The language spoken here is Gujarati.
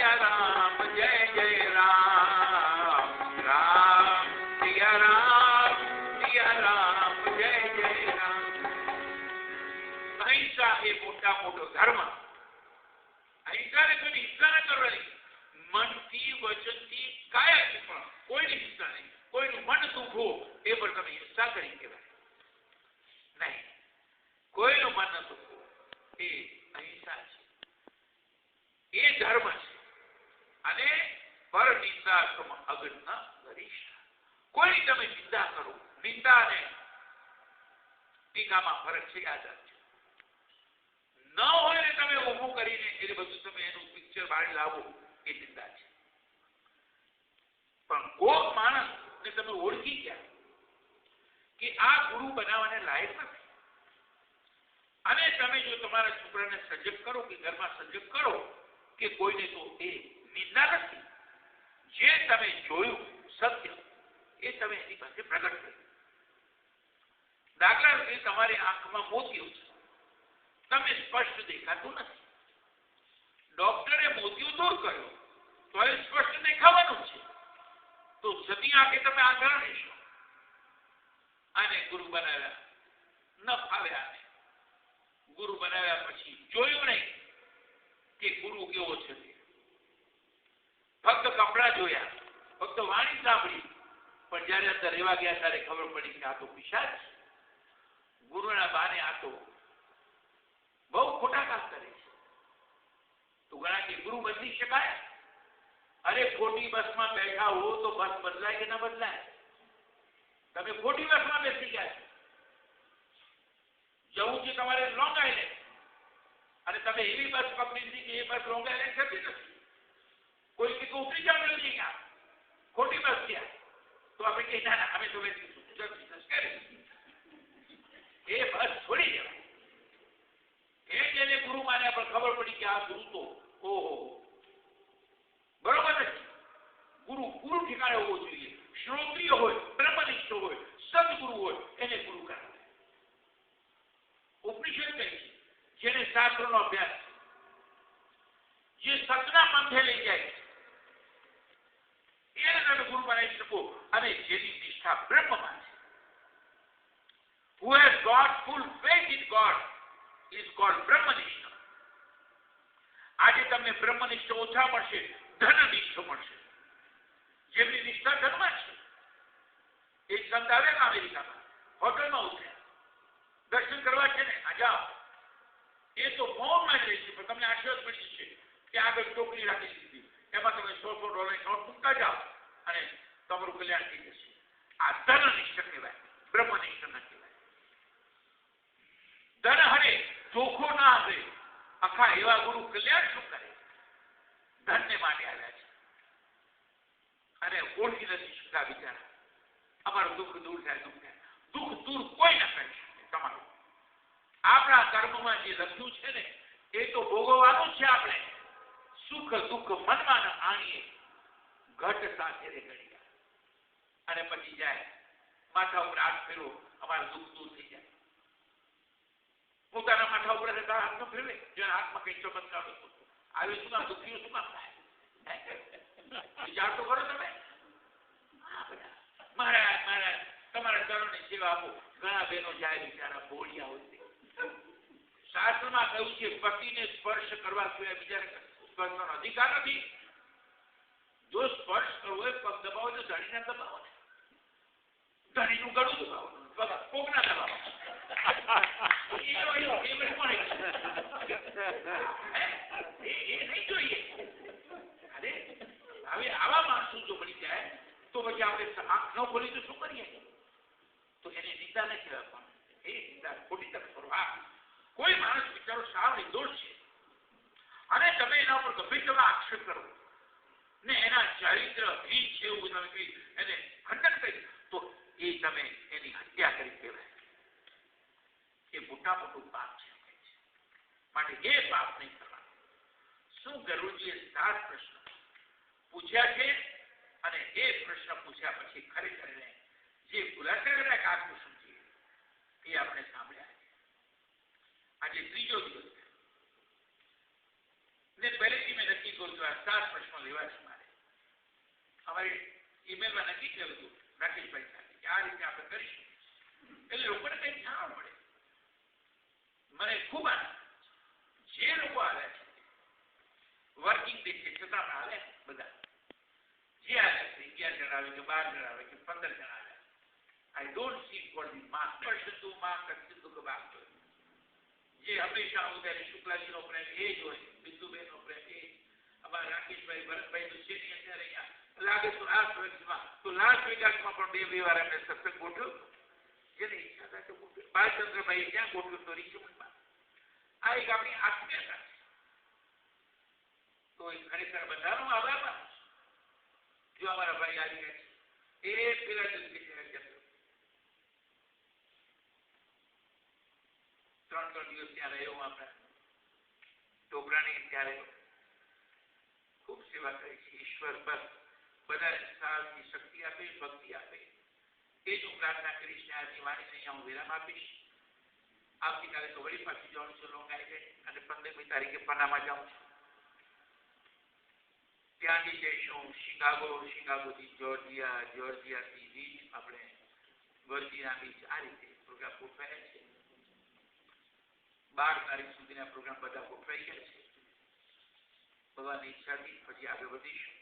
સિયા રામ જય જય રામ રામ સિયા રામ જય જય રામ. અહિંસા એ મોટા મોટો ધર્મ. અહિંસાને કોઈ હિંસા ન કરવાની. મનથી વચનથી કાયાથી પણ કોઈની હિંસા નહીં. કોઈનું મન દુખો એ પણ તમે હિંસા કરી કહેવાય નહીં. કોઈનું મન ન દુખો એ અહિંસા છે, એ ધર્મ છે. અને પર નિંદા અગન વરિષ્ઠ. કોઈની તમે નિંદા કરો. નિંદા અને ટીકામાં ફરક છે, યાદ રાખજો. ન હોય ને તમે ઊભું કરીને એટલે બધું તમે એનું પિક્ચર બાળી લાવો એ નિંદા છે. પણ કોક માણસ ને તમે ઓળખી ગયા કે આ ગુરુ બનાવવાને લાયક નથી, અને તમે જો તમારા છોકરાને સજગ કરો કે ઘરમાં સજગ કરો કે કોઈને, તો એ નિંદા નથી. જે તમે જોયું સત્ય એ તમે એની પાસે પ્રગટ કર્યું. દાખલા તરીકે તમારી આંખમાં મોતિયો છે, તમે સ્પષ્ટ દેખાતું નથી. ડોક્ટરે મોતિયો દૂર કર્યો તો એ સ્પષ્ટ દેખાવાનું છે. તો સતી આંખે તમે આંધળા રહેશો. અને ગુરુ બનાવ્યા ન ફાવ્યા. ગુરુ બનાવ્યા પછી જોયું નહીં કે ગુરુ કેવો છે. ફક્ત કપડા જોયા, ફક્ત વાણી સાંભળી, પણ જયારે અંદર રહેવા ગયા ત્યારે ખબર પડી કે આ તો પિશાચ. ગુરુના બાને આ તો બહુ ખોટા કામ કરે છે. તો ઘણા કે ગુરુ બદલી શકાય? અરે ખોટી બસમાં બેઠા હો તો બસ બદલાય કે ના બદલાય? તમે ખોટી બસમાં બેસી ગયા છો. જવું છે તમારે લોંગ આઇલેન્ડ, અને તમે એવી બસ પકડી લીધી કે એ બસ લોંગ આઇલેન્ડ થતી નથી. કોઈ કે ઉતરી જાવ જલ્દી, ક્યાં ખોટી બસ ગયા. તો આપણે કહીએ ના ના અમે તો બેસીશું, એ બસ છોડી દેવાય. એ જેને ગુરુ માન્યા પણ ખબર પડી કે આ ગુરુ તો ઓહો બરોબર નથી. ગુરુ ગુરુ ઠેકાણે હોવો જોઈએ. શ્રોત્રિય હોય, બ્રહ્મનિષ્ઠ હોય, સદગુરુ હોય, એને ગુરુ કહેવાય. ઉપનિષદ કહે છે જેને શાસ્ત્રનો અભ્યાસ, જે સતના પંથે લઈ જાય એને તમે ગુરુ બનાવી શકો. અને જેની નિષ્ઠા બ્રહ્મમાં છે, who has got full faith in God is called બ્રહ્મનિષ્ઠ. આજે તમને બ્રહ્મનિષ્ઠ ઓછા મળશે, ધનનિષ્ઠ મળશે. જેમની નિષ્ઠા ધનમાં છે. એક સંત આવ્યા અમેરિકામાં, હોટલમાં ઉતર્યા, દર્શન કરવા છે ને, આ જાઓ. એ તો મૌનમાં જ રહેશે, પણ તમને આશ્ચર્ય પડી જશે કે આગળ ટોકરી રાખી દીધી, એમાં તમે $100 નોટ મૂકતા જાઓ અને તમારું કલ્યાણ થઈ જશે. આ ધનનિષ્ઠ કહેવાય, બ્રહ્મનિષ્ઠ ન કહેવાય. ધન હરે ચોખ્ખો ના હરે. આખા એવા ગુરુ કલ્યાણ શું કરે? ધનને માટે આવ્યા છે અને ઓળખી નથી શકતા બિચારા. અમારું દુઃખ દૂર થાય, દુઃખ થાય. દુઃખ દૂર કોઈ ના કરી શકે તમારું. આપણા કર્મમાં જે લખ્યું છે ને એ તો ભોગવવાનું છે. આપણે સુખ દુઃખ મનમાં આણીએ, ઘટ સાથે રે ઘડી, અને પછી જાય માથા ઉપર હાથ ફેરવો, અમારું દુઃખ દૂર થઈ જાય. પોતાના માથા ઉપર હાથ ન ફેરવે, જેના હાથમાં કઈ ચમત્કાર આવે. શું કામ દુઃખીઓ શું કામ થાય? વિચાર તો કરો તમે. મહારાજ મહારાજ તમારા ચરણની સેવા આપો. ઘણા બહેનો જાય બિચારા ભોળિયા હોય. શાસ્ત્રમાં કહ્યું છે પતિને સ્પર્શ કરવા સિવાય બીજાને સ્પર્શનો અધિકાર નથી. જો સ્પર્શ કરવો હોય પગ દબાવો તો ધણીને દબાવો ને, ધણીનું ગળું દબાવો, કોકના દબાવો. એ નહીં જોઈએ. અરે હવે આવા માણસો જો મળી જાય તો પછી આપણે આંખ ન ખોલી તો શું કરીએ? તો એને નિંદા નહીં કહેવાય. એ નિંદા ખોટી તક કરો. કોઈ માણસ બિચારો સાવ નિર્દોષ છે અને તમે એના ઉપર ગમે તેવા આક્ષેપ કરો ને એના ચારિત્ર હીન છે એવું તમે કહી એને ખંડન કરી, તો એ તમે એની હત્યા કરી કહેવાય. એ મોટા મોટું પાપ છે. માટે એ પાપ નહીં કરવાનું. શું ગુરુજીએ 7 પ્રશ્ન પૂછ્યા છે, અને એ પ્રશ્ન પૂછ્યા પછી ખરેખર જે ખુલાસા કર્યા કાકનું શું છે એ આપણે સાંભળ્યા. આજે ત્રીજો દિવસ ને પહેલેથી મેં નક્કી કર્યું આ 7 ઈમેલમાં નક્કી કર્યું હતું રાકેશભાઈ સાથે કે આ રીતે આપણે કરીશું. એટલે લોકોને કંઈક જાણવા મળે. મને ખૂબ આનંદ. જે લોકો આવ્યા છે વર્કિંગ ડે છે છતાં આવ્યા બધા જે આવ્યા છે 11 જણા આવે કે 12 જણા આવે કે 15 જણા આવ્યા. I don't see for the mark Sidhu mark Sidhu કે બાપ જે હંમેશા ઉદય શુક્લાજીનો પ્રેમ એ જ હોય, બિંદુબેનનો પ્રેમ એ જ. અમારા રાકેશભાઈ ભરતભાઈ તો છે નહીં અત્યારે અહીંયા, લાગે તો લાસ્ટ વર્ષમાં તો લાસ્ટ વિકાસમાં પણ બે વાર એમને સત્સંગ ગોઠવ્યો. જેને ઈચ્છા થાય તો ગોઠવ્યો. બાલચંદ્રભાઈ ક્યાં ગોઠવ્યો તો રીચમણમાં. આ એક આપણી આત્મીયતા છે. તો એ ખરેખર બધાનો આભાર માનું છું. જો અમારા ભાઈ આવી ગયા છે એ પેલા દિવસે ત્રણ દિવસ ત્યાં રહ્યો. આપણે ટોપરાની ત્યારે ખૂબ સેવા કરી છે. ઈશ્વર પર બધા સાહસની શક્તિ આપે, ભક્તિ આપે. એ જ હું પ્રાર્થના કરીશ ને આજની વાણીને અહીંયા હું વિરામ આપીશ. આવતીકાલે તો વળી પાછી જાઉં છું લોંગાઈ ગઈ અને 15મી તારીખે પનામા જાઉં છું. ત્યાંથી જઈશું શિકાગોથી જોર્જિયા, જોર્જિયાથી બીચ આપણે વર્જિનિયા બીચ. આ રીતે પ્રોગ્રામ ગોઠવાયા છે. 12 તારીખ સુધીના પ્રોગ્રામ બધા ગોઠવાઈ ગયા છે. ભગવાનની ઈચ્છાથી પછી આગળ વધીશું.